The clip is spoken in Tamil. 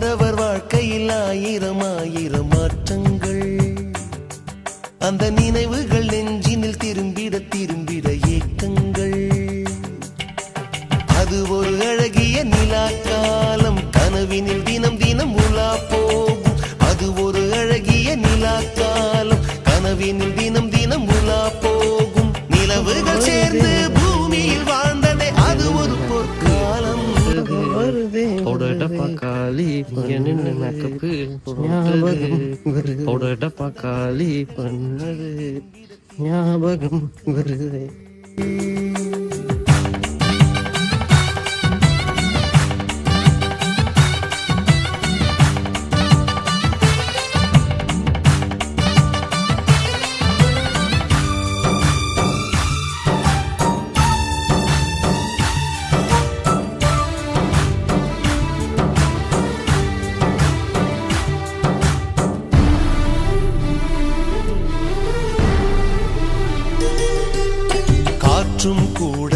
அவரவர் வாழ்க்கையில் ஆயிரம் ஆயிரம் மாற்றங்கள். அந்த நினைவுகள் நெஞ்சினில் திரும்பிட திரும்பிட ஏக்கங்கள். அது ஒரு அழகிய நிலா காலம், கனவினில் தினம் தினம் உலா போகும். அது ஒரு அழகிய நிலா காலம், கனவினில் தினம் தினம் உலா போகும். நிலவுகள் சேர்ந்து பூமியில் வாழ்ந்ததே அது ஒரு பொற்காலம். பக்காளி மேக்கப்பு பக்காளி பண்ணது ஞாபகம் வருது. காற்றும் கூட